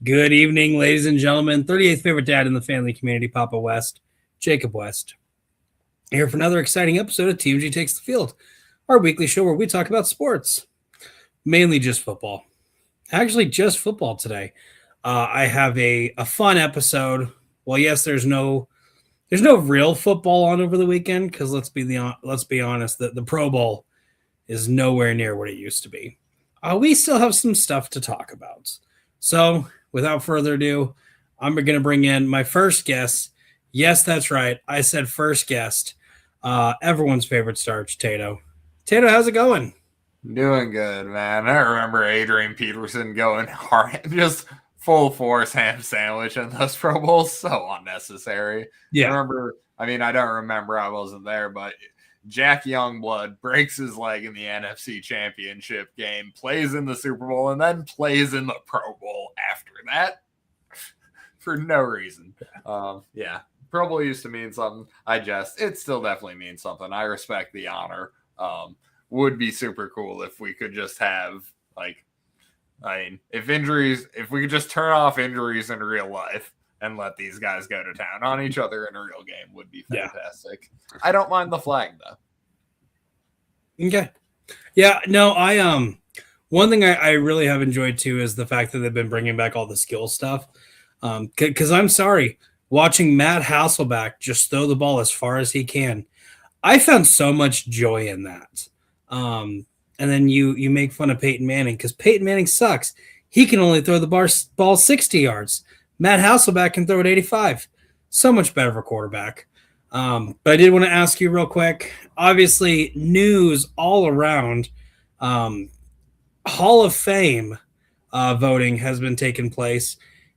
Good evening, ladies and gentlemen. 38th favorite dad in the family community, Papa West, Jacob West. Here for another exciting episode of TMG Takes the Field, our weekly show where we talk about sports, mainly just football. Actually, just football today. I have a fun episode. Well, yes, there's no real football on over the weekend because let's be honest, the Pro Bowl is nowhere near what it used to be. We still have some stuff to talk about. So, without further ado, I'm going to bring in my first guest. Yes, that's right. I said first guest. Everyone's favorite starch, Tato. Tato, how's it going? Doing good, man. I remember Adrian Peterson going hard, just full force ham sandwich in those Pro Bowls. So unnecessary. Yeah. I don't remember. I wasn't there, but Jack Youngblood breaks his leg in the NFC Championship game, plays in the Super Bowl, and then plays in the Pro Bowl after that for no reason. Yeah, Pro Bowl used to mean something. It still definitely means something. I respect the honor. Would be super cool if we could just have, if we could just turn off injuries in real life and let these guys go to town on each other in a real game would be fantastic. Yeah. I don't mind the flag though. Okay. Yeah, no, one thing I really have enjoyed too is the fact that they've been bringing back all the skill stuff. Because I'm sorry, watching Matt Hasselbeck just throw the ball as far as he can, I found so much joy in that. And then you make fun of Peyton Manning because Peyton Manning sucks. He can only throw the ball 60 yards. Matt Hasselbeck can throw it 85. So much better of a quarterback. But I did want to ask you real quick. Obviously, news all around. Hall of Fame voting has been taking place.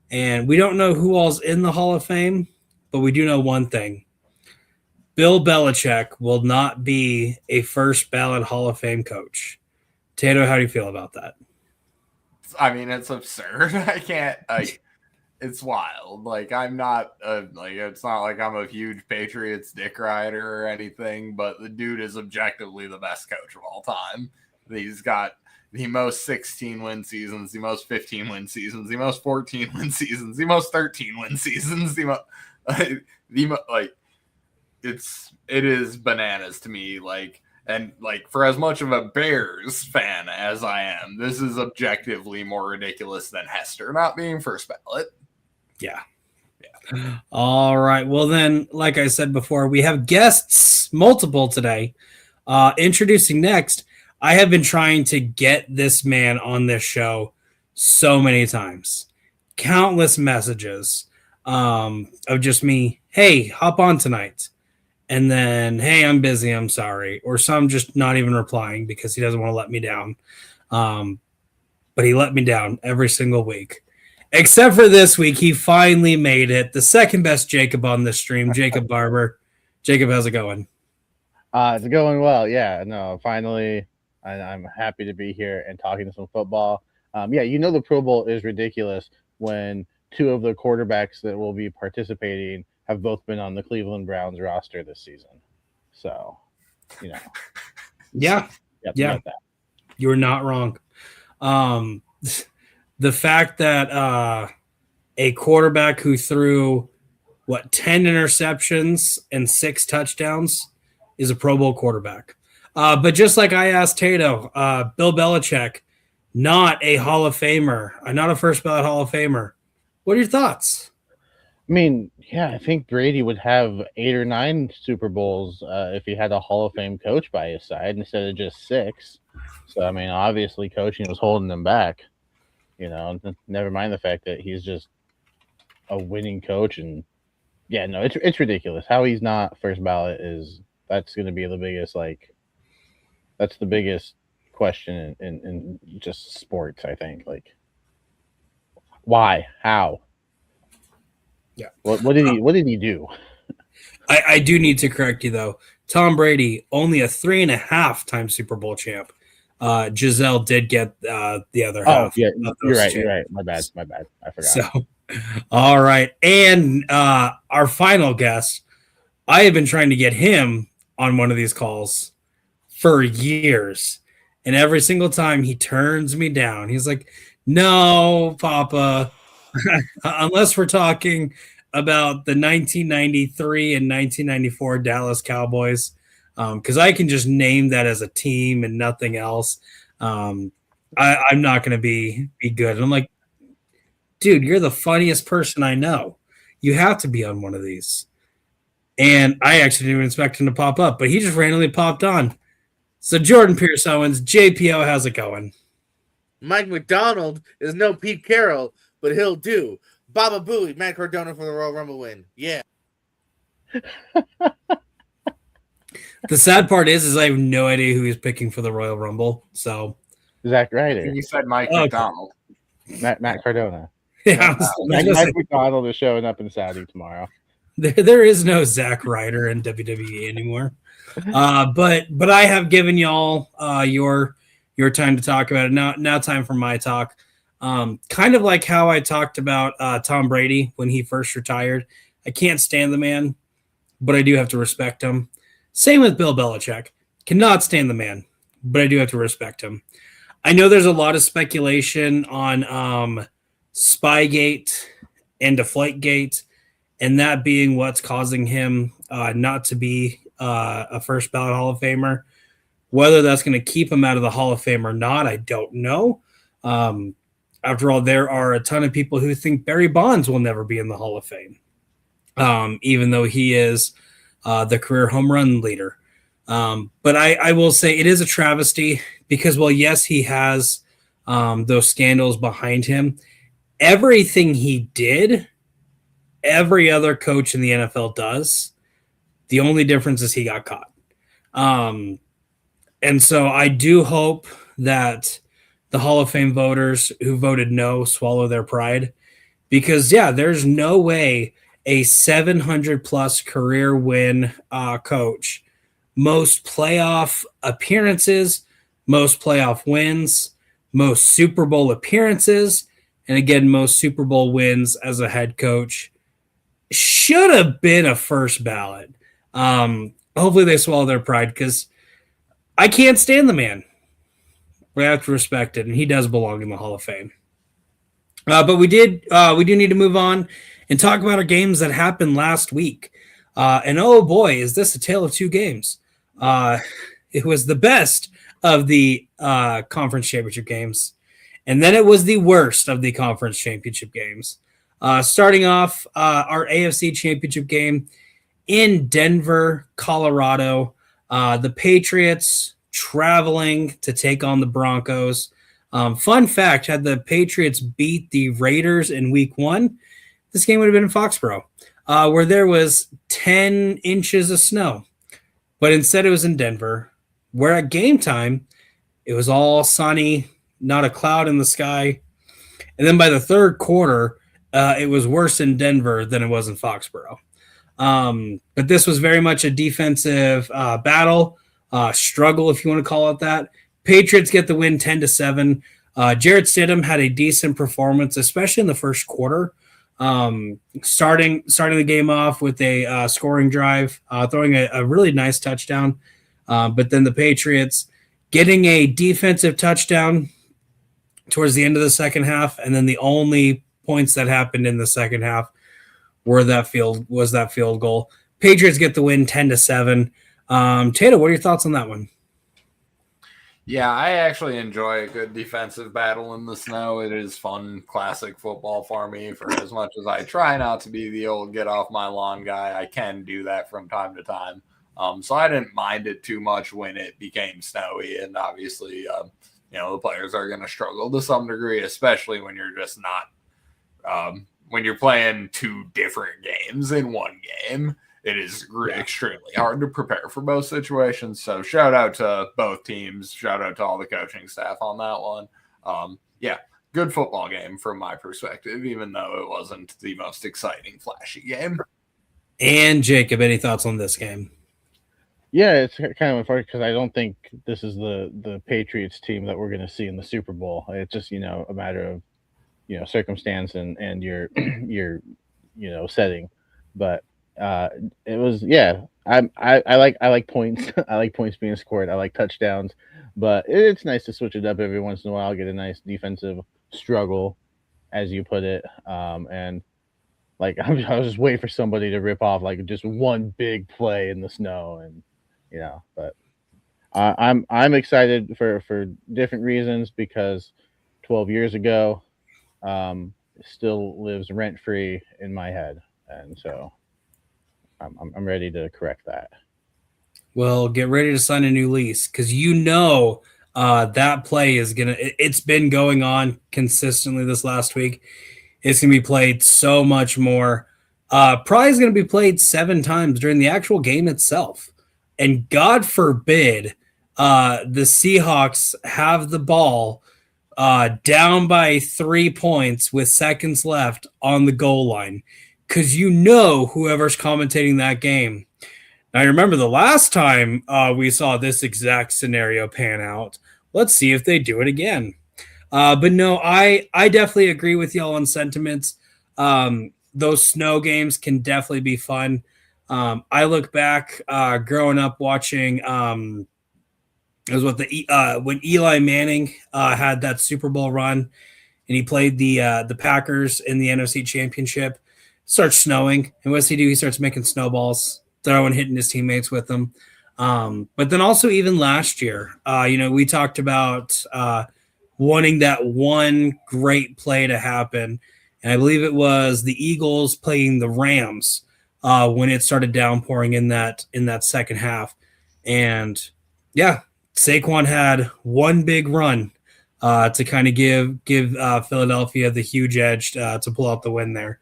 And we don't know who all's in the Hall of Fame, but we do know one thing. Bill Belichick will not be a first ballot Hall of Fame coach. Tato, how do you feel about that? I mean, it's absurd. I can't, it's wild. I'm not, it's not like I'm a huge Patriots dick rider or anything, but the dude is objectively the best coach of all time. He's got the most 16-win seasons, the most 15-win seasons, the most 14-win seasons, the most 13-win seasons, it is bananas to me. And for as much of a Bears fan as I am, this is objectively more ridiculous than Hester not being first ballot. Yeah. All right. Well, then, like I said before, we have guests, multiple today. Introducing next, I have been trying to get this man on this show so many times. Countless messages of just me, hey, hop on tonight. And then, hey, I'm busy, I'm sorry. Or some just not even replying because he doesn't want to let me down. But he let me down every single week. Except for this week, he finally made it. The second best Jacob on this stream, Jacob Barber. Jacob, how's it going? It's going well. Yeah, no, finally, I'm happy to be here and talking some football. The Pro Bowl is ridiculous when two of the quarterbacks that will be participating have both been on the Cleveland Browns roster this season. So, Yeah. You're not wrong. The fact that a quarterback who threw 10 interceptions and 6 touchdowns is a Pro Bowl quarterback. But just like I asked Tato, Bill Belichick, not a Hall of Famer, not a first ballot Hall of Famer. What are your thoughts? I mean, I think Brady would have 8 or 9 Super Bowls if he had a Hall of Fame coach by his side instead of just 6. So, I mean, obviously coaching was holding him back. Never mind the fact that he's just a winning coach. And, it's ridiculous. How he's not first ballot that's going to be the biggest, that's the biggest question in just sports, I think. Why? How? Yeah. What did he do? I do need to correct you though. Tom Brady only a 3.5-time Super Bowl champ. Giselle did get the other half. Oh yeah, you're right. My bad. I forgot. So, all right, and our final guest, I have been trying to get him on one of these calls for years, and every single time he turns me down. He's like, "No, Papa, Unless we're talking about the 1993 and 1994 Dallas Cowboys, because I can just name that as a team and nothing else. I'm not going to be good. And I'm like, dude, you're the funniest person I know. You have to be on one of these. And I actually didn't expect him to pop up, but he just randomly popped on. So Jordan Pierce Owens, JPO, how's it going? Mike McDonald is no Pete Carroll, but he'll do. Baba Booey, Matt Cardona for the Royal Rumble win. Yeah. The sad part is I have no idea who he's picking for the Royal Rumble. So Zach Ryder. You said Mike McDonald. Matt Cardona. yeah, Mike McDonald is showing up in Saudi tomorrow. There is no Zack Ryder in WWE anymore. But I have given y'all your time to talk about it. Now time for my talk. Kind of like how I talked about Tom Brady when he first retired. I can't stand the man, but I do have to respect him. Same with Bill Belichick. Cannot stand the man, but I do have to respect him. I know there's a lot of speculation on Spygate and Deflategate, and that being what's causing him not to be a first ballot Hall of Famer. Whether that's going to keep him out of the Hall of Fame or not, I don't know. After all, there are a ton of people who think Barry Bonds will never be in the Hall of Fame, even though he is the career home run leader. But I will say it is a travesty because, well, yes, he has those scandals behind him. Everything he did, every other coach in the NFL does. The only difference is he got caught. And so I do hope that the Hall of Fame voters who voted no swallow their pride because, yeah, there's no way a 700-plus career win coach, most playoff appearances, most playoff wins, most Super Bowl appearances, and again, most Super Bowl wins as a head coach, should have been a first ballot. Hopefully they swallow their pride because I can't stand the man. We have to respect it, and he does belong in the Hall of Fame. But we do need to move on and talk about our games that happened last week. And oh boy, is this a tale of two games. It was the best of the conference championship games, and then it was the worst of the conference championship games. Starting off our AFC championship game in Denver, Colorado. The Patriots traveling to take on the Broncos. Fun fact, had the Patriots beat the Raiders in week 1, this game would have been in Foxborough, where there was 10 inches of snow. But instead it was in Denver, where at game time, it was all sunny, not a cloud in the sky. And then by the third quarter, it was worse in Denver than it was in Foxborough. But this was very much a defensive battle, struggle, if you want to call it that. Patriots get the win 10-7. Jarrett Stidham had a decent performance, especially in the first quarter. Starting the game off with a scoring drive, throwing a really nice touchdown. But then the Patriots getting a defensive touchdown towards the end of the second half, and then the only points that happened in the second half were that field goal. Patriots get the win 10-7. Tato, what are your thoughts on that one? Yeah, I actually enjoy a good defensive battle in the snow. It is fun, classic football for me. For as much as I try not to be the old get off my lawn guy, I can do that from time to time. So I didn't mind it too much when it became snowy. And obviously, the players are going to struggle to some degree, especially when you're just not when you're playing two different games in one game. It is extremely hard to prepare for both situations. So shout out to both teams. Shout out to all the coaching staff on that one. Good football game from my perspective, even though it wasn't the most exciting, flashy game. And Jacob, any thoughts on this game? Yeah, it's kind of unfortunate because I don't think this is the Patriots team that we're going to see in the Super Bowl. It's just, a matter of, circumstance and your setting. But it was, I like points. I like points being scored. I like touchdowns, but it's nice to switch it up every once in a while, get a nice defensive struggle as you put it. And like I was just waiting for somebody to rip off like just one big play in the snow, and but I'm excited for different reasons because 12 years ago, it still lives rent free in my head, and so I'm ready to correct that. Well, get ready to sign a new lease because that play is it's been going on consistently this last week. It's gonna be played so much more. Probably is gonna be played 7 times during the actual game itself. And God forbid the Seahawks have the ball down by 3 points with seconds left on the goal line. Because whoever's commentating that game. Now, I remember the last time we saw this exact scenario pan out. Let's see if they do it again. But no, I definitely agree with y'all on sentiments. Those snow games can definitely be fun. I look back growing up watching it was when Eli Manning had that Super Bowl run and he played the Packers in the NFC Championship. Starts snowing, and what's he do? He starts making snowballs, throwing, hitting his teammates with them. But then also even last year, we talked about wanting that one great play to happen, and I believe it was the Eagles playing the Rams when it started downpouring in that second half, and yeah, Saquon had one big run to kind of give Philadelphia the huge edge to pull out the win there.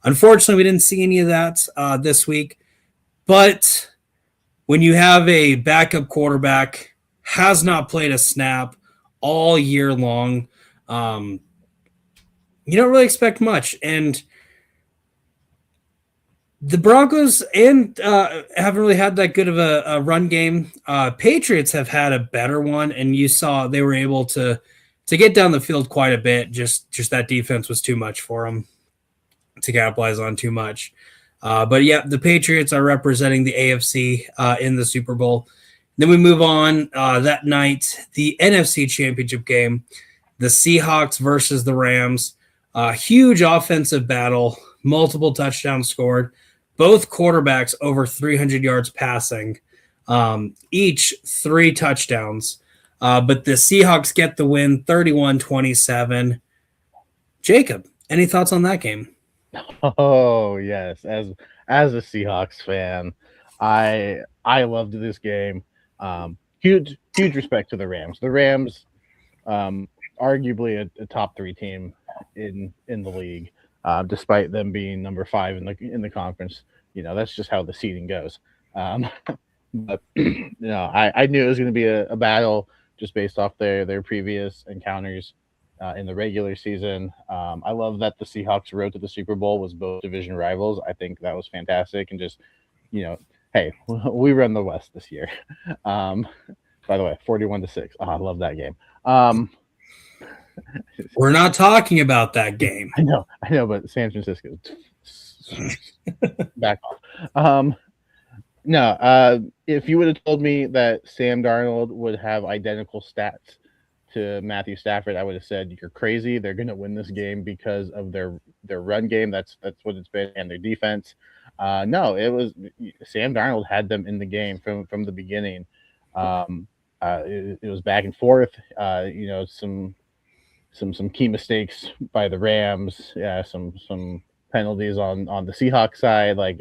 Unfortunately, we didn't see any of that this week, but when you have a backup quarterback, has not played a snap all year long, you don't really expect much. And the Broncos haven't really had that good of a run game. Patriots have had a better one, and you saw they were able to get down the field quite a bit. Just that defense was too much for them to capitalize on too much. But yeah, the Patriots are representing the AFC in the Super Bowl. Then we move on that night, the NFC Championship game, the Seahawks versus the Rams. Huge offensive battle, multiple touchdowns scored, both quarterbacks over 300 yards passing, each 3 touchdowns. But the Seahawks get the win 31-27. Jacob, any thoughts on that game? Oh yes, as a Seahawks fan, I loved this game. Huge respect to the Rams. The Rams, arguably a top 3 team in the league, despite them being number 5 in the conference. That's just how the seeding goes. But I knew it was going to be a battle just based off their previous encounters in the regular season. I love that the Seahawks road to the Super Bowl was both division rivals. I think that was fantastic, and just hey, we run the West this year. By the way, 41-6. Oh, I love that game. We're not talking about that game. I know, but San Francisco, back off. No, if you would have told me that Sam Darnold would have identical stats to Matthew Stafford, I would have said you're crazy. They're going to win this game because of their run game. That's what it's been, and their defense. No, it was Sam Darnold had them in the game from the beginning. It was back and forth. Some key mistakes by the Rams. Yeah, some penalties on the Seahawks side. Like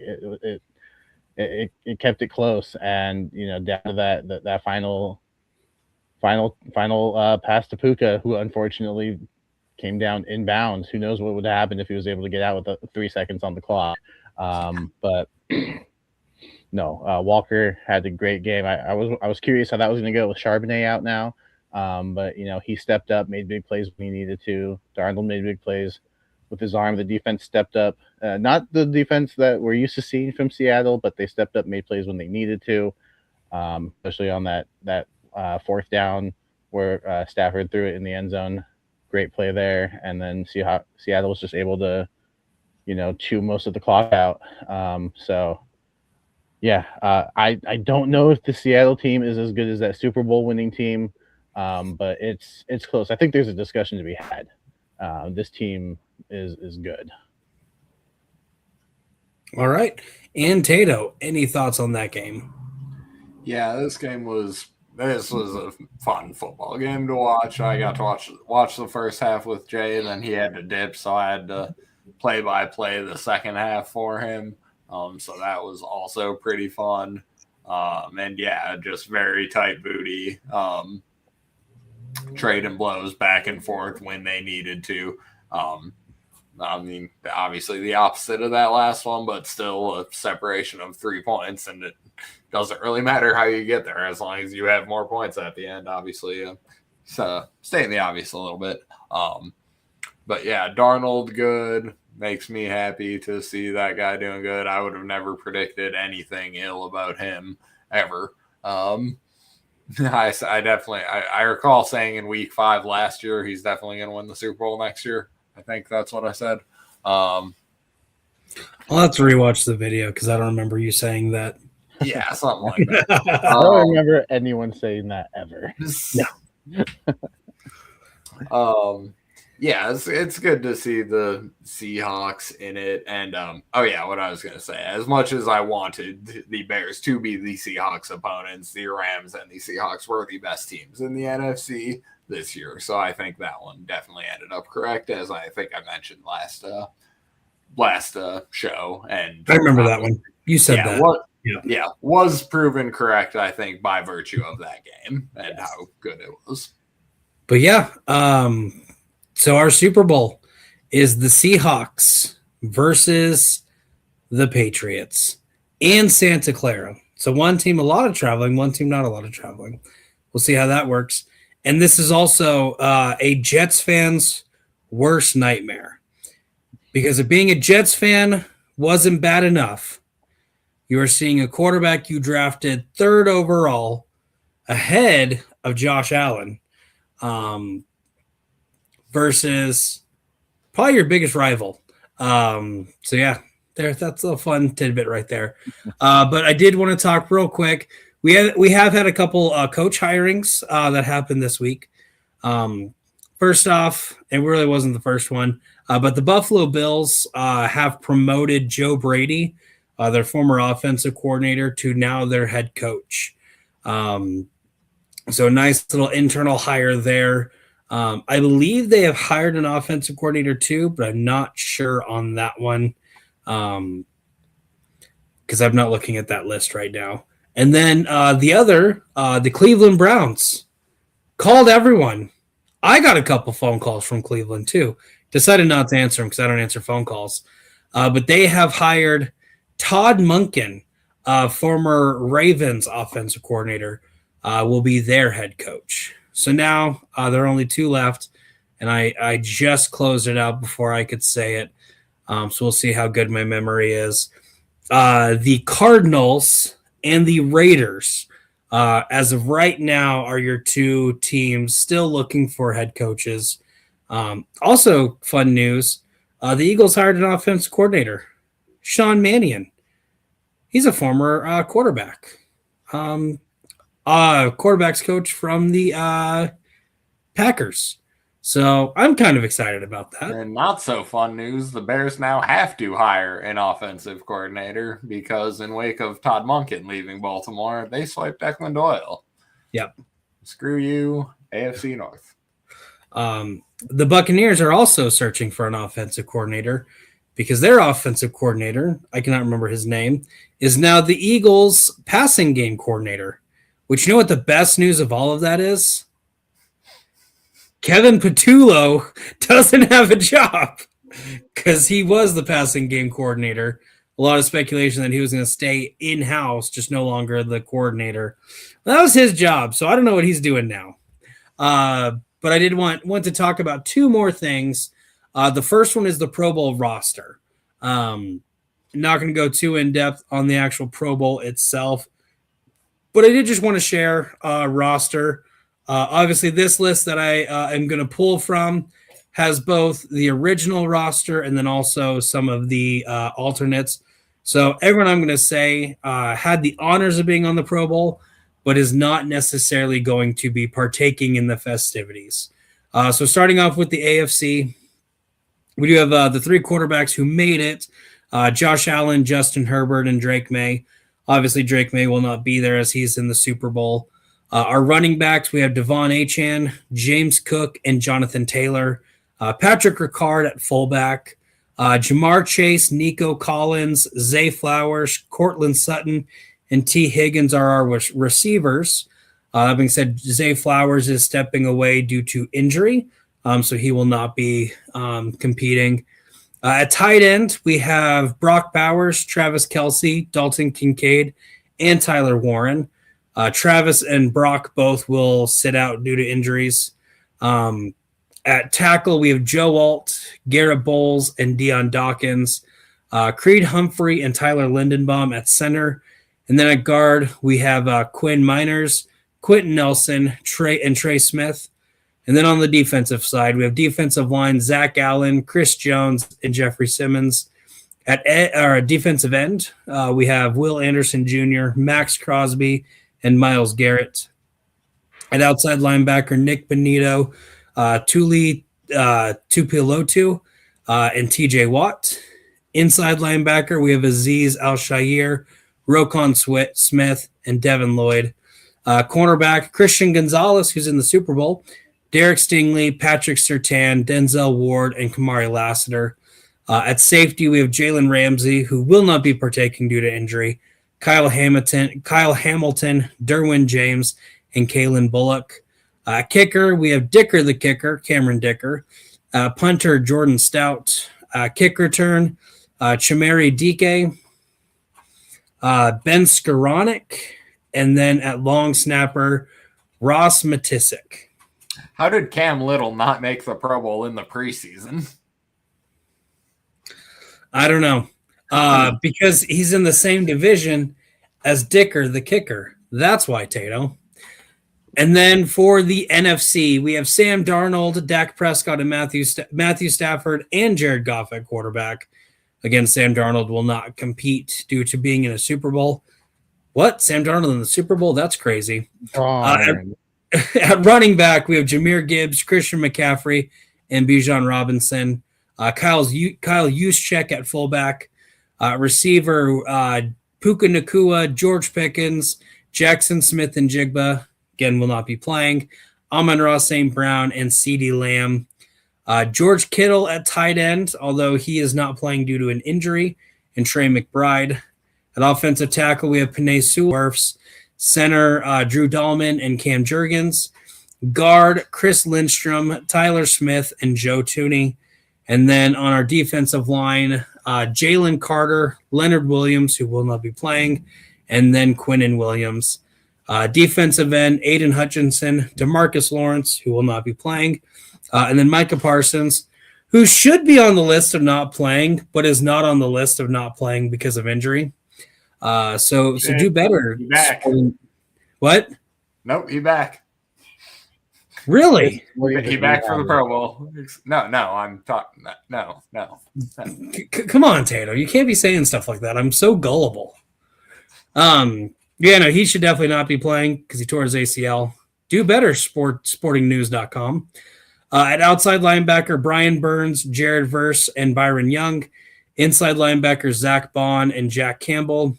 it kept it close, and down to that final pass to Puka, who unfortunately came down inbounds. Who knows what would happen if he was able to get out with 3 seconds on the clock. But no, Walker had a great game. I was curious how that was going to go with Charbonnet out now. But he stepped up, made big plays when he needed to. Darnold made big plays with his arm. The defense stepped up. Not the defense that we're used to seeing from Seattle, but they stepped up, made plays when they needed to. Especially on that 4th down where Stafford threw it in the end zone. Great play there. And then Seattle was just able to, chew most of the clock out. So yeah, I don't know if the Seattle team is as good as that Super Bowl winning team. But it's close. I think there's a discussion to be had. This team is good. All right. And Tato, any thoughts on that game? Yeah, this was a fun football game to watch. I got to watch the first half with Jay, and then he had to dip, so I had to play by play the second half for him. So that was also pretty fun. And yeah, just very tight booty. Trading blows back and forth when they needed to. I mean, obviously the opposite of that last one, but still a separation of 3 points, and it doesn't really matter how you get there as long as you have more points at the end, obviously. So stating the obvious a little bit. But yeah, Darnold good. Makes me happy to see that guy doing good. I would have never predicted anything ill about him ever. I recall saying in week 5 last year, he's definitely going to win the Super Bowl next year. I think that's what I said. I'll have to rewatch the video because I don't remember you saying that. Yeah, something like that. I don't remember anyone saying that ever. No. Yeah, it's good to see the Seahawks in it. And what I was going to say, as much as I wanted the Bears to be the Seahawks opponents, the Rams and the Seahawks were the best teams in the NFC this year. So I think that one definitely ended up correct, as I think I mentioned last show. And I remember that one. You said that. Was proven correct, I think, by virtue of that game and how good it was. But yeah, so our Super Bowl is the Seahawks versus the Patriots and Santa Clara. So one team a lot of traveling, one team not a lot of traveling. We'll see how that works. And this is also a Jets fan's worst nightmare, because if being a Jets fan wasn't bad enough, you are seeing a quarterback you drafted 3rd overall ahead of Josh Allen versus probably your biggest rival. So yeah, that's a fun tidbit right there. But I did want to talk real quick. We have had a couple coach hirings that happened this week. First off, it really wasn't the first one, but the Buffalo Bills have promoted Joe Brady, their former offensive coordinator, to now their head coach. So a nice little internal hire there. I believe they have hired an offensive coordinator too, but I'm not sure on that one because I'm not looking at that list right now. And then the Cleveland Browns called everyone. I got a couple phone calls from Cleveland too. Decided not to answer them because I don't answer phone calls. But they have hired Todd Monken, former Ravens offensive coordinator, will be their head coach. So now there are only 2 left, and I just closed it out before I could say it. So we'll see how good my memory is. The Cardinals and the Raiders, as of right now, are your 2 teams still looking for head coaches. Also, fun news, the Eagles hired an offensive coordinator, Sean Mannion. He's a former quarterback. Quarterbacks coach from the Packers. So I'm kind of excited about that. And not so fun news, the Bears now have to hire an offensive coordinator because in wake of Todd Monken leaving Baltimore, they swiped Declan Doyle. Yep. Screw you, AFC North. The Buccaneers are also searching for an offensive coordinator because their offensive coordinator, I cannot remember his name, is now the Eagles' passing game coordinator. Which, you know what the best news of all of that is? Kevin Patullo doesn't have a job because he was the passing game coordinator. A lot of speculation that he was going to stay in-house, just no longer the coordinator. Well, that was his job, so I don't know what he's doing now. But I did want to talk about 2 more things. The first one is the Pro Bowl roster. Not going to go too in-depth on the actual Pro Bowl itself, but I did just want to share a roster. Obviously, this list that I am going to pull from has both the original roster and then also some of the alternates. So everyone I'm going to say had the honors of being on the Pro Bowl, but is not necessarily going to be partaking in the festivities. So starting off with the AFC, We do have the three quarterbacks who made it, Josh Allen, Justin Herbert, and Drake May. Obviously, Drake May will not be there as he's in the Super Bowl. Our running backs, we have Devon Achane, James Cook, and Jonathan Taylor. Patrick Ricard at fullback. Jamar Chase, Nico Collins, Zay Flowers, Cortland Sutton, and T. Higgins are our receivers. That being said, Zay Flowers is stepping away due to injury, so he will not be competing. At tight end, we have Brock Bowers, Travis Kelce, Dalton Kincaid, and Tyler Warren. Travis and Brock both will sit out due to injuries. At tackle, we have Joe Alt, Garrett Bowles, and Deion Dawkins. Creed Humphrey and Tyler Lindenbaum at center. And then at guard, we have Quinn Miners, Quentin Nelson, Trey Smith. And then on the defensive side, we have defensive line, Zach Allen, Chris Jones, and Jeffrey Simmons. At our defensive end, we have Will Anderson Jr., Max Crosby, and Myles Garrett. At outside linebacker, Nick Benito, Tuli Tupilotu, and TJ Watt. Inside linebacker, we have Aziz Al-Shaair, Roquan Smith, and Devin Lloyd. Cornerback, Christian Gonzalez, who's in the Super Bowl, Derek Stingley, Patrick Surtain, Denzel Ward, and Kamari Lassiter. At safety, we have Jalen Ramsey, who will not be partaking due to injury, Kyle Hamilton, Derwin James, and Kalen Bullock. Kicker, we have Dicker the kicker, Cameron Dicker. Punter, Jordan Stout. Kick return, Chimere Dike, Ben Skoranek, and then at long snapper, Ross Matisic. How did Cam Little not make the Pro Bowl in the preseason? I don't know. Because he's in the same division as Dicker the kicker. That's why, Tato. And then for the NFC, we have Sam Darnold, Dak Prescott, and Matthew Stafford, and Jared Goff at quarterback. Again, Sam Darnold will not compete due to being in a Super Bowl. What? Sam Darnold in the Super Bowl? That's crazy. At running back, we have Jahmyr Gibbs, Christian McCaffrey, and Bijan Robinson. Kyle Juszczyk at fullback. Receiver, Puka Nacua, George Pickens, Jackson Smith, and Jigba. Again, will not be playing. Amon-Ra St. Brown and CeeDee Lamb. George Kittle at tight end, although he is not playing due to an injury, and Trey McBride. At offensive tackle, we have Penei Sewell. Center, Drew Dahlman and Cam Jurgens. Guard, Chris Lindstrom, Tyler Smith, and Joe Tooney. And then on our defensive line, Jalen Carter, Leonard Williams, who will not be playing, and then Quinnen Williams. Defensive end, Aiden Hutchinson, DeMarcus Lawrence, who will not be playing, and then Micah Parsons, who should be on the list of not playing, but is not on the list of not playing because of injury. So do better. He back. What? Nope, he back. Really? He back for the Pro Bowl. No, I'm talking. No. Come on, Tato. You can't be saying stuff like that. I'm so gullible. He should definitely not be playing because he tore his ACL. Do better, sportingnews.com. At outside linebacker, Brian Burns, Jared Verse, and Byron Young. Inside linebackers, Zach Bond and Jack Campbell.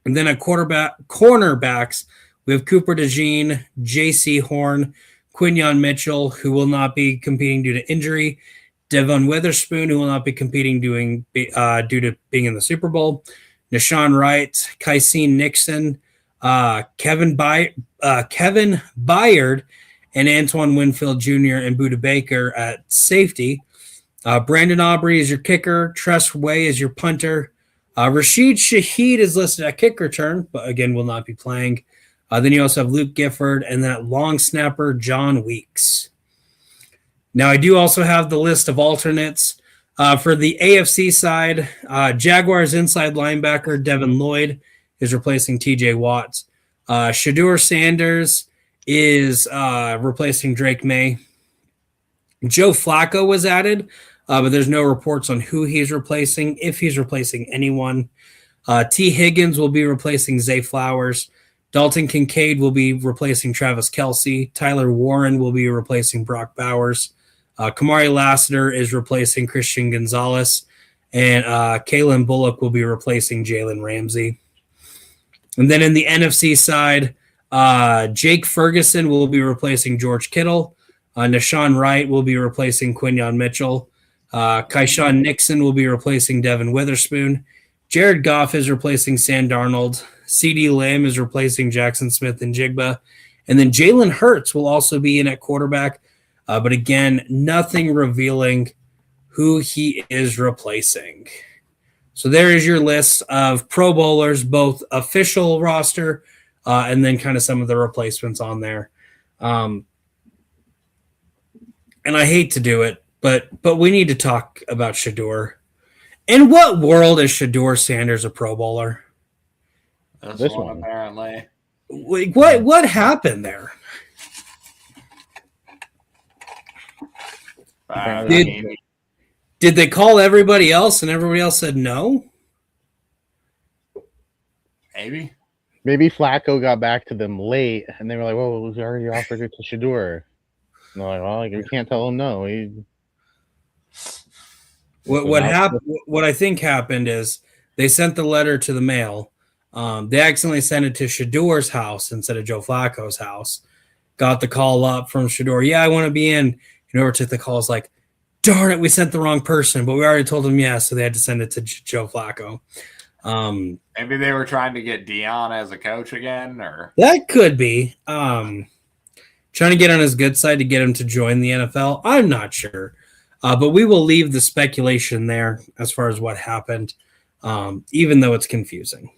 And then at cornerbacks, we have Cooper DeJean, J.C. Horn, Quinyon Mitchell, who will not be competing due to injury, Devon Witherspoon, who will not be competing due to being in the Super Bowl, Nashawn Wright, Kysene Nixon, Kevin Byard, and Antoine Winfield Jr. and Budda Baker at safety. Brandon Aubrey is your kicker. Tress Way is your punter. Rashid Shaheed is listed at kick return, but again will not be playing. Then you also have Luke Gifford and that long snapper, John Weeks. Now, I do also have the list of alternates. For the AFC side, Jaguars inside linebacker Devin Lloyd is replacing TJ Watt. Shadur Sanders is replacing Drake May. Joe Flacco was added, but there's no reports on who he's replacing, if he's replacing anyone. T. Higgins will be replacing Zay Flowers. Dalton Kincaid will be replacing Travis Kelce. Tyler Warren will be replacing Brock Bowers. Kamari Lassiter is replacing Christian Gonzalez, and Kalen Bullock will be replacing Jalen Ramsey. And then in the NFC side, Jake Ferguson will be replacing George Kittle. Nashawn Wright will be replacing Quinyon Mitchell. Kaishawn Nixon will be replacing Devin Witherspoon. Jared Goff is replacing Sam Darnold. CD Lamb is replacing Jackson Smith and Jigba. And then Jalen Hurts will also be in at quarterback. But again, nothing revealing who he is replacing. So there is your list of Pro Bowlers, both official roster and then kind of some of the replacements on there. And I hate to do it, but we need to talk about Shedeur. In what world is Shedeur Sanders a Pro Bowler? This one, apparently. What happened there? Did they call everybody else and everybody else said no? Maybe Flacco got back to them late, and they were like, "Well, we already offered it to Shedeur." And they're like, "Well, we can't tell him no." What happened? What I think happened is they sent the letter to the mail. They accidentally sent it to Shedeur's house instead of Joe Flacco's house. Got the call up from Shedeur. Yeah, I want to be in. Whoever took the call was like, darn it, we sent the wrong person, but we already told them yes, so they had to send it to Joe Flacco. Maybe they were trying to get Dion as a coach again, or that could be trying to get on his good side to get him to join the NFL. I'm not sure, but we will leave the speculation there as far as what happened, even though it's confusing.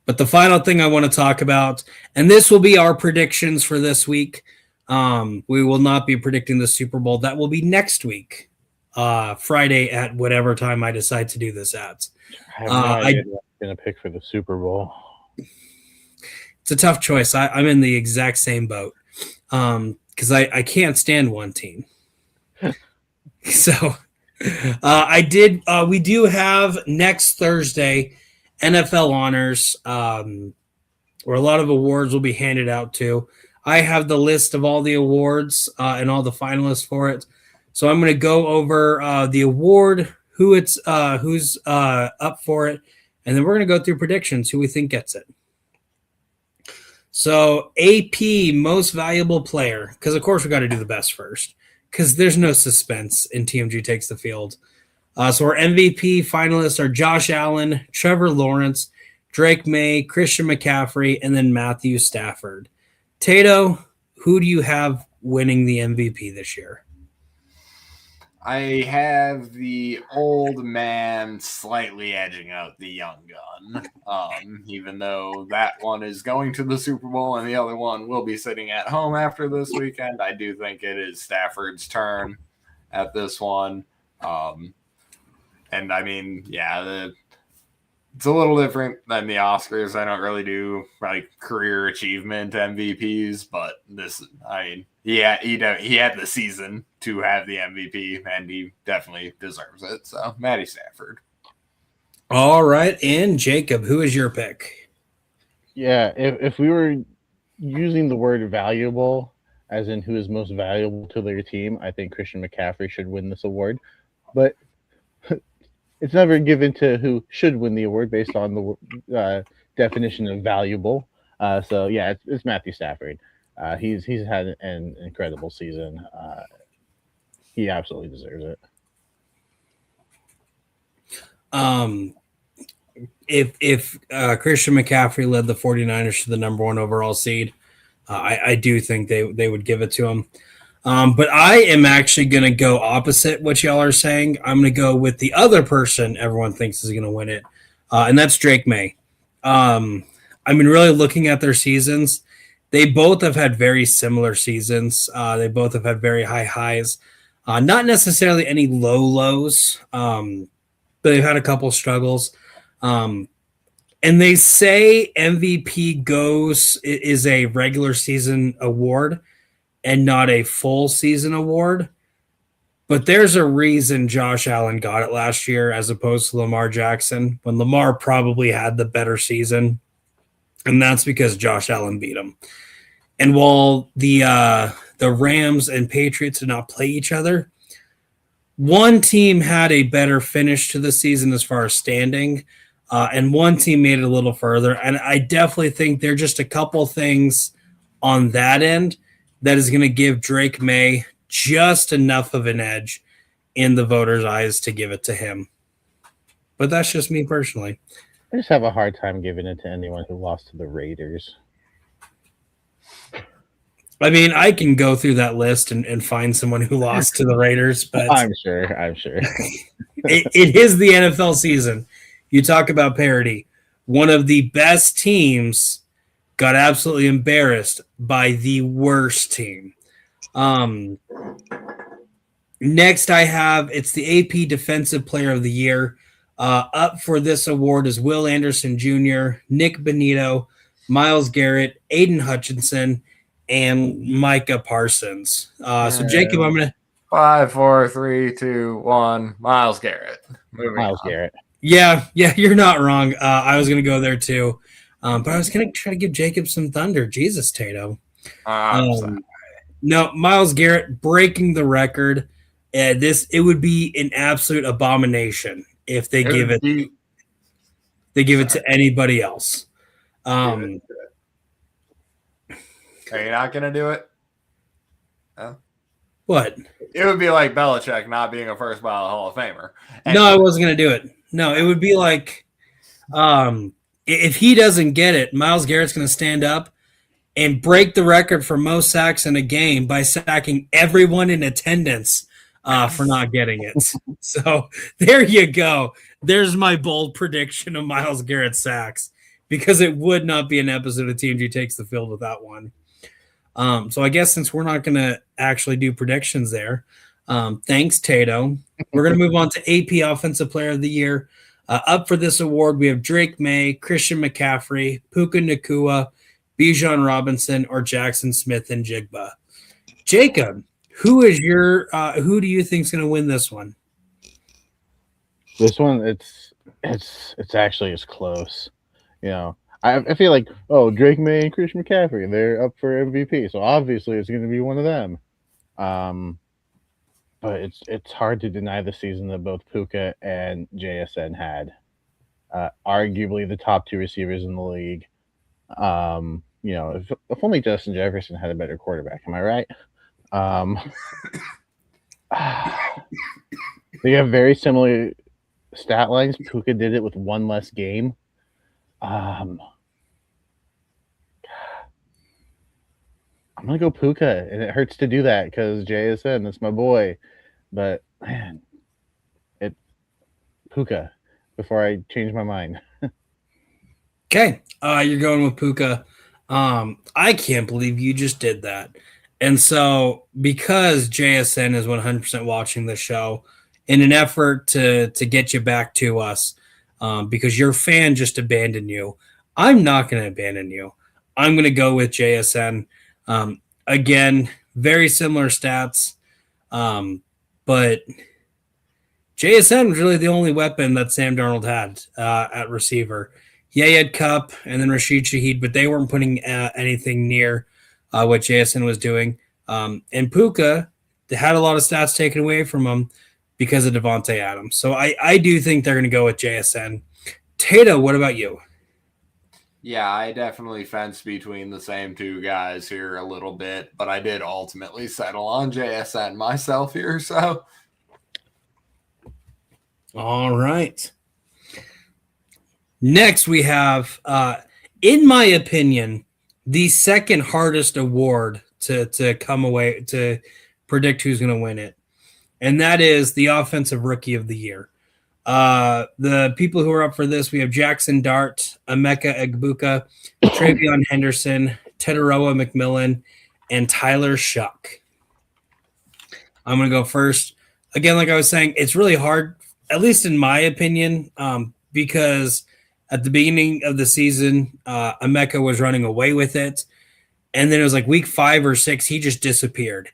But the final thing I want to talk about, and this will be our predictions for this week. We will not be predicting the Super Bowl. That will be next week, Friday at whatever time I decide to do this at. I have no idea what I'm going to pick for the Super Bowl. It's a tough choice. I'm in the exact same boat because I can't stand one team. So we do have next Thursday NFL honors where a lot of awards will be handed out to. I have the list of all the awards and all the finalists for it. So I'm going to go over the award, who's up for it, and then we're going to go through predictions, who we think gets it. So AP, most valuable player, because of course we got to do the best first, because there's no suspense in TMG Takes the Field. So our MVP finalists are Josh Allen, Trevor Lawrence, Drake May, Christian McCaffrey, and then Matthew Stafford. Tato, who do you have winning the MVP this year? I have the old man slightly edging out the young gun, even though that one is going to the Super Bowl and the other one will be sitting at home after this weekend. I do think it is Stafford's turn at this one. And I mean, yeah, it's a little different than the Oscars. I don't really do like career achievement MVPs, but this, I mean, he had the season to have the MVP, and he definitely deserves it. So, Matty Stafford. All right, and Jacob, who is your pick? Yeah, if we were using the word valuable, as in who is most valuable to their team, I think Christian McCaffrey should win this award. But it's never given to who should win the award based on the definition of valuable. So yeah, it's Matthew Stafford. He's had an incredible season. He absolutely deserves it. If Christian McCaffrey led the 49ers to the number 1 overall seed, I do think they would give it to him. But I am actually going to go opposite what y'all are saying. I'm going to go with the other person everyone thinks is going to win it, and that's Drake May. I mean, really looking at their seasons, they both have had very similar seasons. They both have had very high highs, not necessarily any low lows, but they've had a couple struggles. And they say MVP is a regular season award and not a full season award. But there's a reason Josh Allen got it last year as opposed to Lamar Jackson, when Lamar probably had the better season. And that's because Josh Allen beat him. And while the the Rams and Patriots did not play each other. One team had a better finish to the season as far as standing, and one team made it a little further. And I definitely think there are just a couple things on that end that is going to give Drake May just enough of an edge in the voters' eyes to give it to him. But that's just me personally. I just have a hard time giving it to anyone who lost to the Raiders. I mean, I can go through that list and find someone who lost to the Raiders, but I'm sure. it is the NFL season. You talk about parity. One of the best teams got absolutely embarrassed by the worst team. Next, I have it's the AP Defensive Player of the Year. Up for this award is Will Anderson Jr., Nick Bonito, Myles Garrett, Aiden Hutchinson, and Micah Parsons. So Jacob, I'm gonna 5, 4, 3, 2, 1. Myles Garrett. Myles Garrett. Yeah, you're not wrong. I was gonna go there too, but I was gonna try to give Jacob some thunder. Jesus, Tato. No, Myles Garrett breaking the record. It would be an absolute abomination if they give it to anybody else. Are you not going to do it? No? What? It would be like Belichick not being a first ballot Hall of Famer. No, I wasn't going to do it. No, it would be like if he doesn't get it, Myles Garrett's going to stand up and break the record for most sacks in a game by sacking everyone in attendance for not getting it. So there you go. There's my bold prediction of Myles Garrett sacks, because it would not be an episode of TMG Takes the Field without one. So I guess since we're not going to actually do predictions there, thanks, Tato. We're going to move on to AP Offensive Player of the Year. Up for this award, we have Drake May, Christian McCaffrey, Puka Nacua, Bijan Robinson, or Jackson Smith and Jigba. Jacob, who do you think is going to win this one? This one, it's actually as close. You know, I feel like, Drake May and Christian McCaffrey, they're up for MVP, so obviously it's going to be one of them. But it's hard to deny the season that both Puka and JSN had. Arguably the top two receivers in the league. If only Justin Jefferson had a better quarterback, am I right? They have very similar stat lines. Puka did it with one less game. I'm gonna go Puka, and it hurts to do that because JSN, that's my boy. But man, Puka before I change my mind. Okay, you're going with Puka. I can't believe you just did that. And so, because JSN is 100% watching the show, in an effort to get you back to us, because your fan just abandoned you, I'm not going to abandon you. I'm going to go with JSN. Again, very similar stats, but JSN was really the only weapon that Sam Darnold had at receiver. Yeah, he had Kupp and then Rashid Shaheed, but they weren't putting anything near what JSN was doing. And Puka had a lot of stats taken away from him because of Devontae Adams. So I do think they're going to go with JSN. Tato, what about you? Yeah, I definitely fenced between the same two guys here a little bit, but I did ultimately settle on JSN myself here. So, all right. Next, we have, in my opinion, the second hardest award to come away to predict who's going to win it, and that is the Offensive Rookie of the Year. The people who are up for this, we have Jackson Dart, Emeka Egbuka, Travion Henderson, Teteroa McMillan, and Tyler Shuck. I'm going to go first. Again, like I was saying, it's really hard, at least in my opinion, because at the beginning of the season, Emeka was running away with it. And then it was like week 5 or 6, he just disappeared.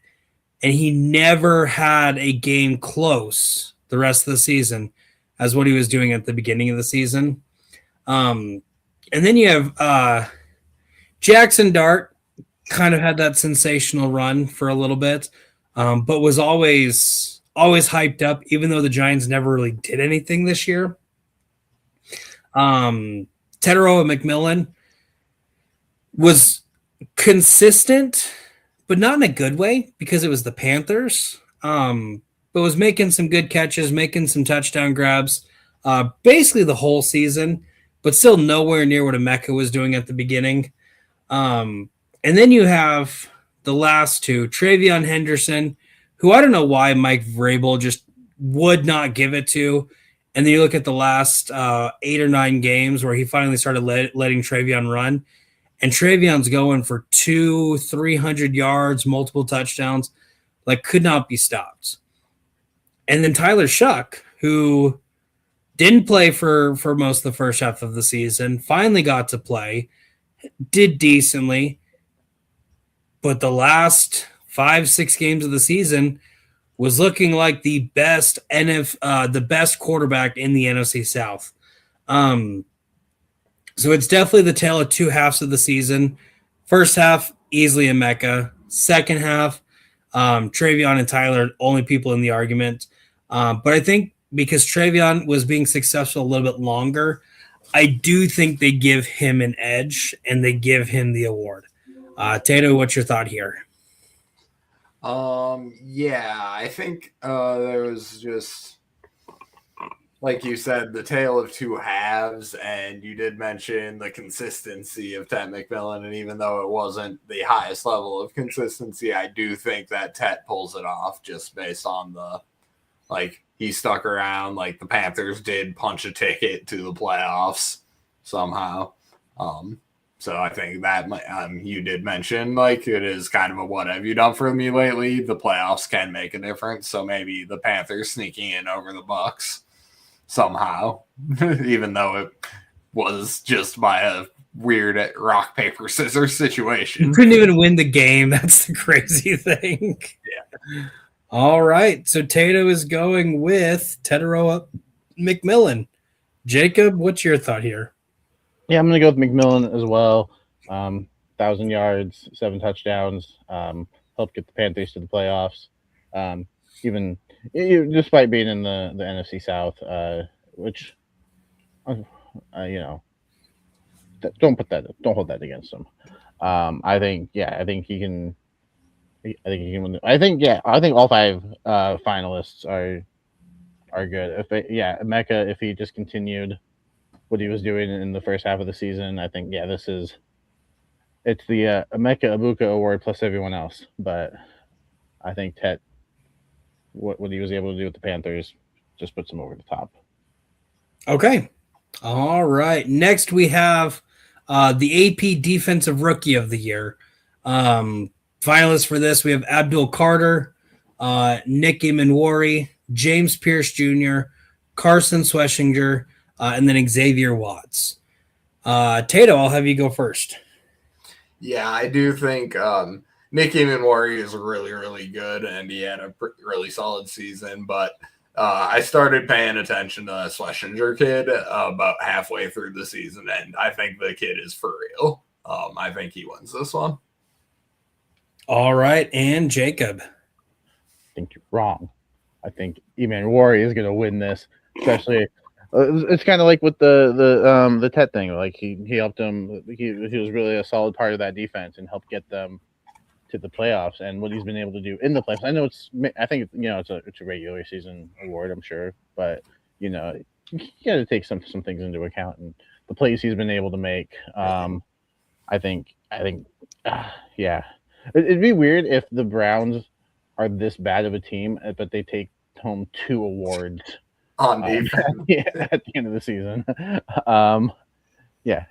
And he never had a game close the rest of the season as what he was doing at the beginning of the season. And then you have Jackson Dart, kind of had that sensational run for a little bit, but was always hyped up, even though the Giants never really did anything this year. Tedero McMillan was consistent, but not in a good way because it was the Panthers. But was making some good catches, making some touchdown grabs, basically the whole season, but still nowhere near what Emeka was doing at the beginning. And then you have the last two, Travion Henderson, who I don't know why Mike Vrabel just would not give it to. And then you look at the last 8 or 9 games where he finally started letting Travion run. And Travion's going for 200-300 yards, multiple touchdowns, like could not be stopped. And then Tyler Shuck, who didn't play for most of the first half of the season, finally got to play, did decently. But the last 5-6 games of the season was looking like the best quarterback in the NFC South. So it's definitely the tale of two halves of the season. First half, easily Emeka. Second half, Travion and Tyler, only people in the argument. But I think because Travion was being successful a little bit longer, I do think they give him an edge and they give him the award. Tato, what's your thought here? Yeah, I think there was just, like you said, the tale of two halves, and you did mention the consistency of Tet McMillan, and even though it wasn't the highest level of consistency, I do think that Tet pulls it off just based on he stuck around, like the Panthers did punch a ticket to the playoffs somehow. So I think that you did mention, it is kind of a what have you done for me lately? The playoffs can make a difference, so maybe the Panthers sneaking in over the Bucks somehow, even though it was just by a weird rock, paper, scissors situation. You couldn't even win the game. That's the crazy thing. Yeah. All right. So Tato is going with Tedero McMillan. Jacob, what's your thought here? Yeah, I'm going to go with McMillan as well. 1,000 yards, 7 touchdowns, helped get the Panthers to the playoffs. Even despite being in the NFC South, which don't hold that against him. I think he can win. I think all 5 finalists are good. Emeka, if he just continued what he was doing in the first half of the season, I think it's the Emeka Ibuka award plus everyone else. But I think Tet, what he was able to do with the Panthers just puts him over the top. Okay. All right. Next we have the AP Defensive Rookie of the Year. Finalists for this, we have Abdul Carter, Nick Imanwari, James Pierce Jr., Carson Sweshinger, and then Xavier Watts. Tato, I'll have you go first. Yeah, I do think Nick Imanwari is really, really good, and he had a really solid season. But I started paying attention to the Schlesinger kid about halfway through the season, and I think the kid is for real. I think he wins this one. All right, and Jacob. I think you're wrong. I think Imanwari is going to win this, especially. It's kind of like with the Tet thing. Like he helped them. He was really a solid part of that defense and helped get them to the playoffs. And what he's been able to do in the playoffs. I think it's a regular season award, I'm sure, but you got to take some things into account and the plays he's been able to make. I think yeah, it'd be weird if the Browns are this bad of a team, but they take home 2 awards on defense. At the end of the season.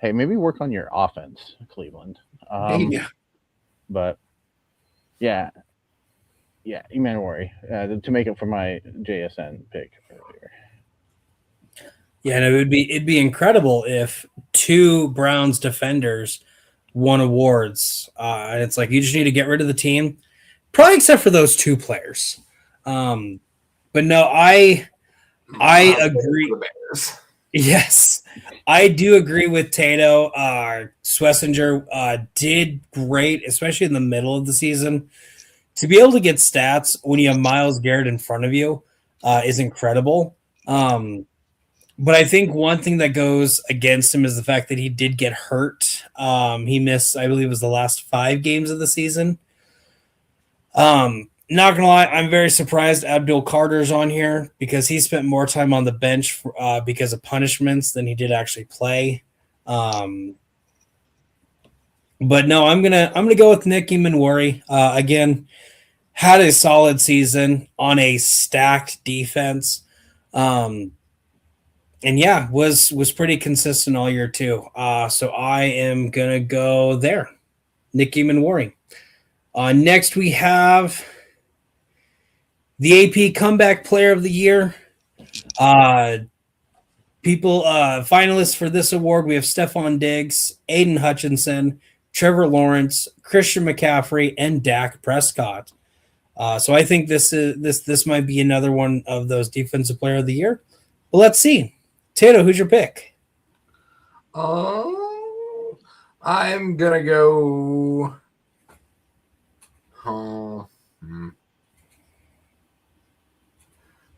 Hey, maybe work on your offense, Cleveland. But Imanwari to make up for my JSN pick earlier. Yeah, and it'd be incredible if 2 Browns defenders won awards. And it's like you just need to get rid of the team, probably except for those 2 players. But no, I agree. Yes, I do agree with Tato. Schlesinger did great, especially in the middle of the season. To be able to get stats when you have Miles Garrett in front of you is incredible. But I think one thing that goes against him is the fact that he did get hurt. He missed, I believe, it was the last 5 games of the season. Not gonna lie, I'm very surprised Abdul Carter's on here because he spent more time on the bench because of punishments than he did actually play. But no, I'm gonna go with Nick Imanwari. Again, had a solid season on a stacked defense. And yeah, was pretty consistent all year too. So I am gonna go there. Nick Imanwari. Next we have the AP Comeback Player of the Year. Finalists for this award, we have Stephon Diggs, Aiden Hutchinson, Trevor Lawrence, Christian McCaffrey, and Dak Prescott. So I think this might be another one of those Defensive Player of the Year. But let's see. Tato, who's your pick? I'm gonna go.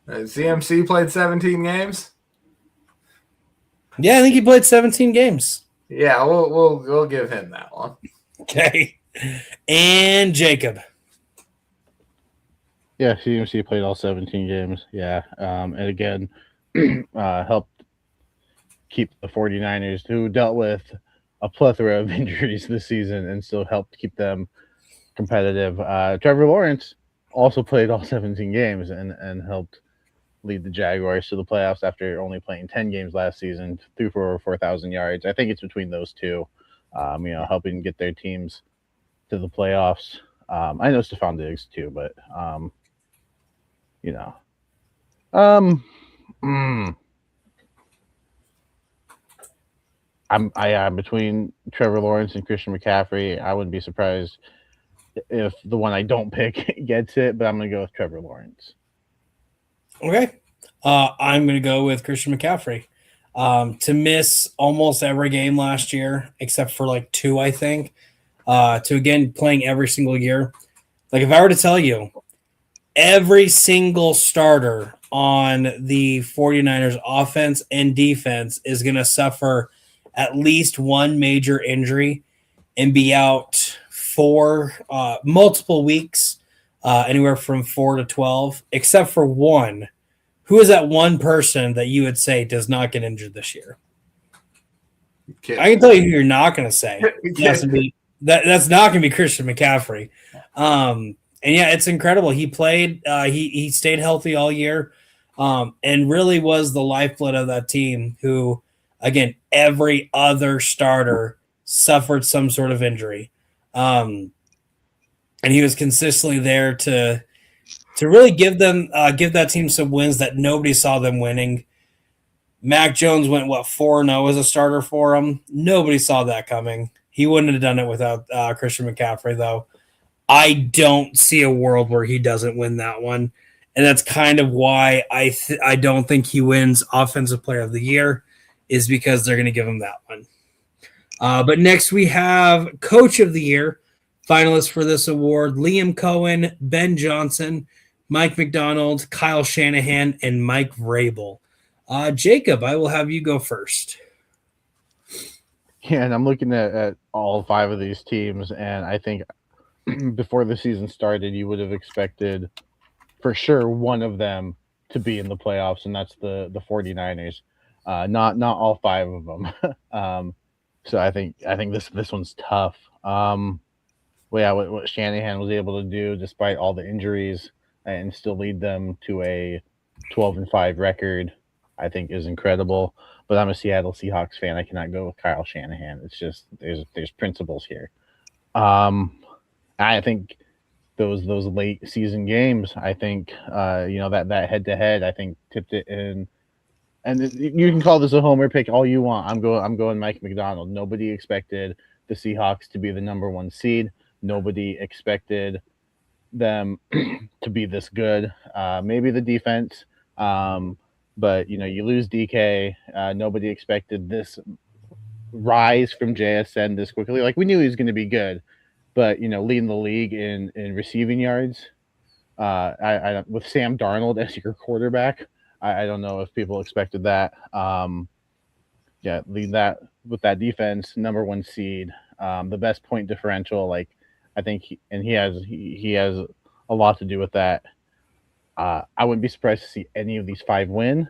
CMC played 17 games. Yeah, I think he played 17 games. Yeah, we'll give him that one. Okay. And Jacob. Yeah, CMC played all 17 games. Yeah. And again, helped keep the 49ers, who dealt with a plethora of injuries this season, and still helped keep them competitive. Trevor Lawrence also played all 17 games and helped lead the Jaguars to the playoffs after only playing 10 games last season, threw for over 4,000 yards. I think it's between those two, helping get their teams to the playoffs. I know Stephon Diggs too, but I'm between Trevor Lawrence and Christian McCaffrey. I wouldn't be surprised if the one I don't pick gets it, but I'm going to go with Trevor Lawrence. Okay. I'm going to go with Christian McCaffrey. To miss almost every game last year, except for like 2, I think, to again playing every single year. Like if I were to tell you every single starter on the 49ers offense and defense is going to suffer at least one major injury and be out for multiple weeks, anywhere from 4 to 12, except for one. Who is that one person that you would say does not get injured this year? I can tell you who you're not going to say. That's not going to be Christian McCaffrey. And yeah, it's incredible. He played. He stayed healthy all year, and really was the lifeblood of that team. Who, again, every other starter suffered some sort of injury, and he was consistently there to really give that team some wins that nobody saw them winning. Mac Jones went 4-0 as a starter for him. Nobody saw that coming. He wouldn't have done it without Christian McCaffrey, though. I don't see a world where he doesn't win that one, and that's kind of why I don't think he wins Offensive Player of the Year, is because they're going to give him that one. But next we have Coach of the Year. Finalists for this award: Liam Cohen, Ben Johnson, Mike McDonald, Kyle Shanahan, and Mike Vrabel. Jacob, I will have you go first. Yeah, and I'm looking at all 5 of these teams, and I think before the season started, you would have expected for sure one of them to be in the playoffs, and that's the 49ers. Not all 5 of them. So I think this one's tough. What Shanahan was able to do despite all the injuries and still lead them to a 12-5 record, I think is incredible. But I'm a Seattle Seahawks fan. I cannot go with Kyle Shanahan. It's just there's principles here. I think those late season games, I think that head to head, I think tipped it in. And you can call this a homer pick all you want. I'm going Mike McDonald. Nobody expected the Seahawks to be the number 1 seed. Nobody expected them to be this good. Maybe the defense, But you lose DK. Nobody expected this rise from JSN this quickly. Like, we knew he was going to be good, but leading the league in receiving yards, I with Sam Darnold as your quarterback, I don't know if people expected that. Lead that with that defense, number 1 seed, the best point differential. Like, I think he has a lot to do with that. I wouldn't be surprised to see any of these 5 win.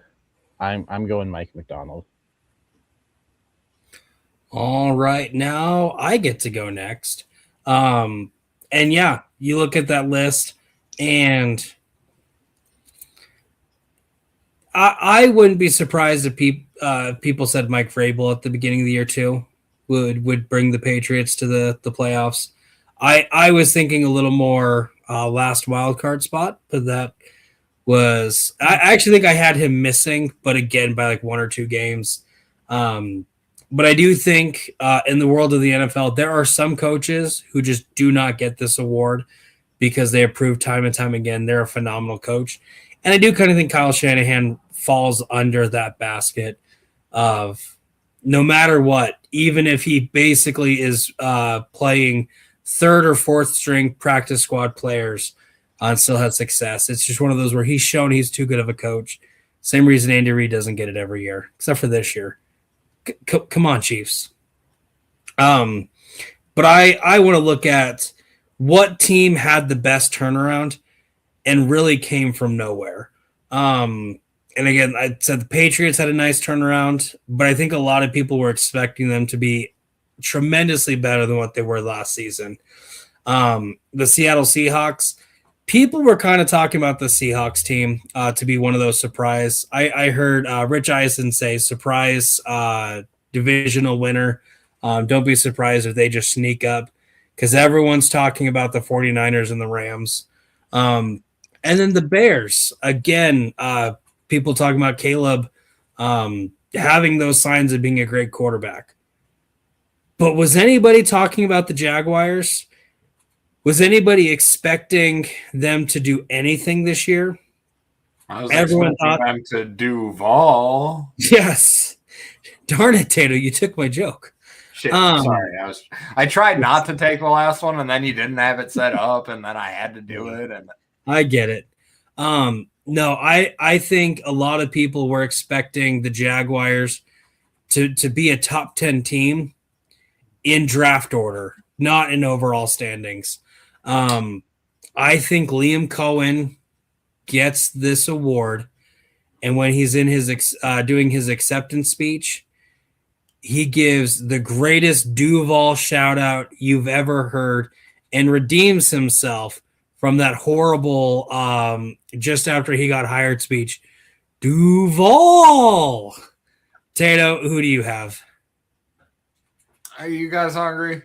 I'm going Mike McDonald. All right, now I get to go next. And yeah, you look at that list, and I wouldn't be surprised if people said Mike Vrabel at the beginning of the year too would bring the Patriots to the playoffs. I was thinking a little more last wild card spot, but that was I actually think I had him missing, but again by like 1 or 2 games. But I do think in the world of the NFL, there are some coaches who just do not get this award because they have proved time and time again they're a phenomenal coach. And I do kind of think Kyle Shanahan falls under that basket of no matter what, even if he basically is playing 3rd or 4th string practice squad players and still has success. It's just one of those where he's shown he's too good of a coach. Same reason Andy Reid doesn't get it every year, except for this year. Come on, Chiefs. But I want to look at what team had the best turnaround and really came from nowhere. And again, I said the Patriots had a nice turnaround, but I think a lot of people were expecting them to be tremendously better than what they were last season. The Seattle Seahawks, people were kind of talking about the Seahawks team to be one of those surprise. I heard Rich Eisen say surprise divisional winner. Don't be surprised if they just sneak up because everyone's talking about the 49ers and the Rams. And then the Bears, again, people talking about Caleb having those signs of being a great quarterback. But was anybody talking about the Jaguars? Was anybody expecting them to do anything this year? I was expecting them to Duval. Yes. Darn it, Tato, you took my joke. Shit, sorry. I tried not to take the last one, and then you didn't have it set up, and then I had to do it. And I get it. No, I think a lot of people were expecting the Jaguars to be a top 10 team in draft order, not in overall standings. I think Liam Cohen gets this award, and when he's in his doing his acceptance speech, he gives the greatest Duval shout out you've ever heard and redeems himself from that horrible just after he got hired speech. Duval. Tato, who do you have? Are you guys hungry?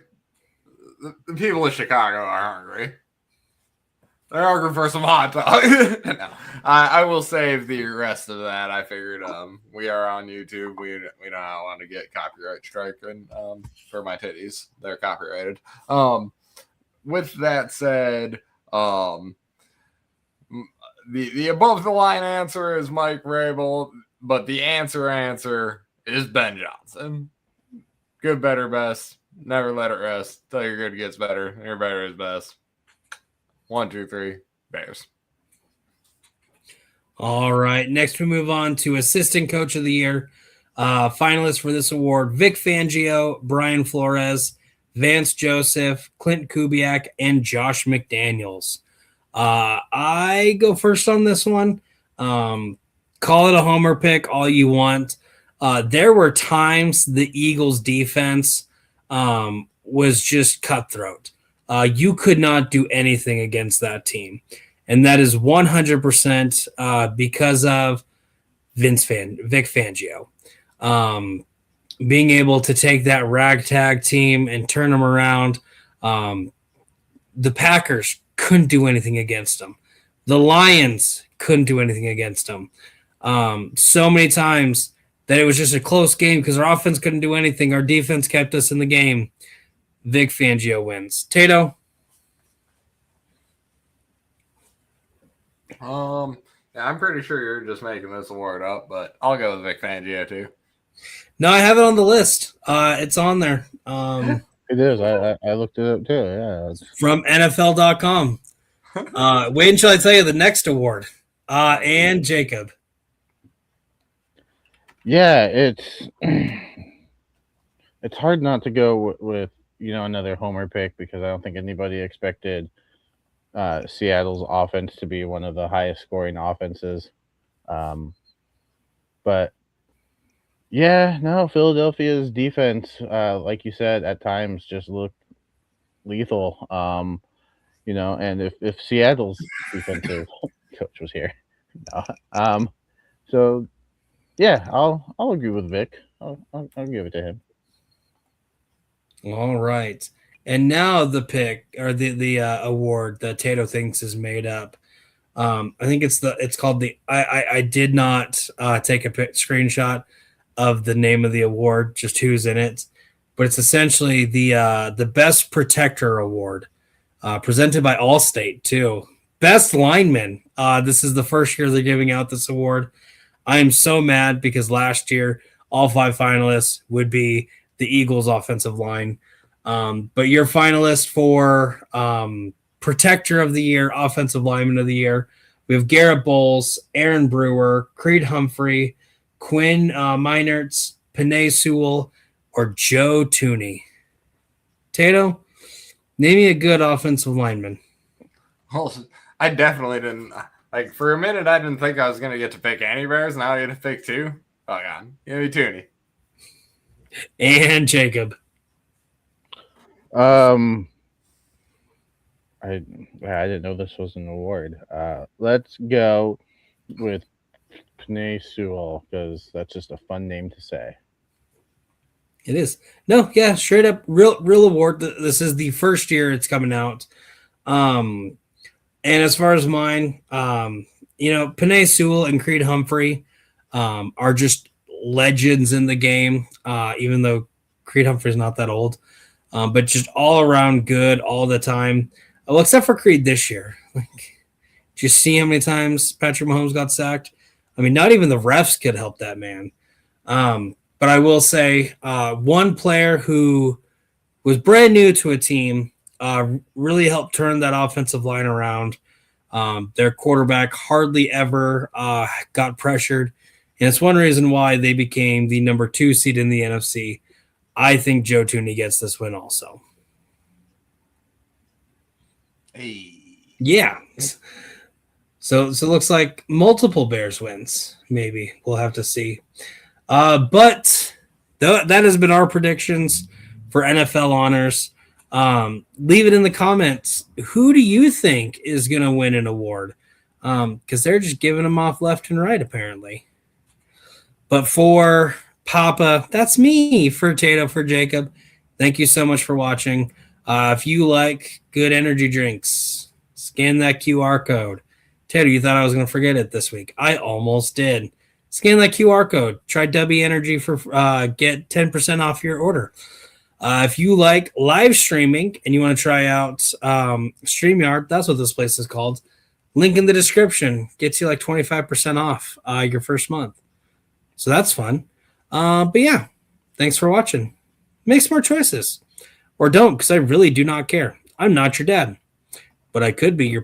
The people of Chicago are hungry. They're hungry for some hot dogs. No, I will save the rest of that. I figured we are on YouTube. We don't want to get copyright stricken for my titties. They're copyrighted. With that said, the above the line answer is Mike Vrabel, but the answer is Ben Johnson. Good, better, best. Never let it rest. Till your good gets better. Your better is best. 1, 2, 3, Bears. All right. Next, we move on to Assistant Coach of the Year. Finalists for this award: Vic Fangio, Brian Flores, Vance Joseph, Clint Kubiak, and Josh McDaniels. I go first on this one. Call it a homer pick, all you want. There were times the Eagles' defense was just cutthroat. You could not do anything against that team. And that is 100% because of Vic Fangio. Being able to take that ragtag team and turn them around. The Packers couldn't do anything against them. The Lions couldn't do anything against them. So many times that it was just a close game because our offense couldn't do anything. Our defense kept us in the game. Vic Fangio wins. Tato? Yeah, I'm pretty sure you're just making this award up, but I'll go with Vic Fangio too. No, I have it on the list. It's on there. It is. I looked it up too. Yeah. From NFL.com. Wait until I tell you the next award. And Jacob. Yeah, it's hard not to go with another homer pick because I don't think anybody expected Seattle's offense to be one of the highest scoring offenses. But yeah, no, Philadelphia's defense, like you said, at times just looked lethal. And if Seattle's defensive coach was here, so yeah, I'll agree with Vic. I'll give it to him. All right. And now the pick or the award that Tato thinks is made up. I think it's called the I did not take a screenshot of the name of the award, just who's in it, but it's essentially the Best Protector Award, presented by Allstate too. Best Lineman. This is the first year they're giving out this award. I am so mad because last year all 5 finalists would be the Eagles' offensive line. But your finalist for Protector of the Year, Offensive Lineman of the Year, we have Garrett Bowles, Aaron Brewer, Creed Humphrey, Quinn Meinertz, Penei Sewell, or Joe Tooney. Tato, name me a good offensive lineman. Well, I definitely didn't. Like, for a minute, I didn't think I was going to get to pick Annie Bears. Now I get to pick 2. Oh, God. Give me Tooney. And Jacob. I didn't know this was an award. Let's go with Penei Sewell because that's just a fun name to say. It is. No, yeah, straight up real award. This is the first year it's coming out. And as far as mine, Penei Sewell and Creed Humphrey are just legends in the game, even though Creed Humphrey's not that old. But just all around good all the time. Well, except for Creed this year. Like, did you see how many times Patrick Mahomes got sacked? I mean, not even the refs could help that man. But I will say one player who was brand new to a team really helped turn that offensive line around. Their quarterback hardly ever got pressured. And it's one reason why they became the number 2 seed in the NFC. I think Joe Tooney gets this win also. Hey. Yeah. So it looks like multiple Bears wins. Maybe we'll have to see. But that has been our predictions for NFL honors. Leave it in the comments. Who do you think is going to win an award? Because they're just giving them off left and right, apparently. But for Papa, that's me. For Tato, for Jacob, thank you so much for watching. If you like good energy drinks, scan that QR code. Tato, you thought I was going to forget it this week. I almost did. Scan that QR code. Try W Energy for get 10% off your order. If you like live streaming and you want to try out StreamYard, that's what this place is called. Link in the description. Gets you like 25% off your first month. So that's fun. But yeah, thanks for watching. Make smart choices. Or don't, because I really do not care. I'm not your dad. But I could be your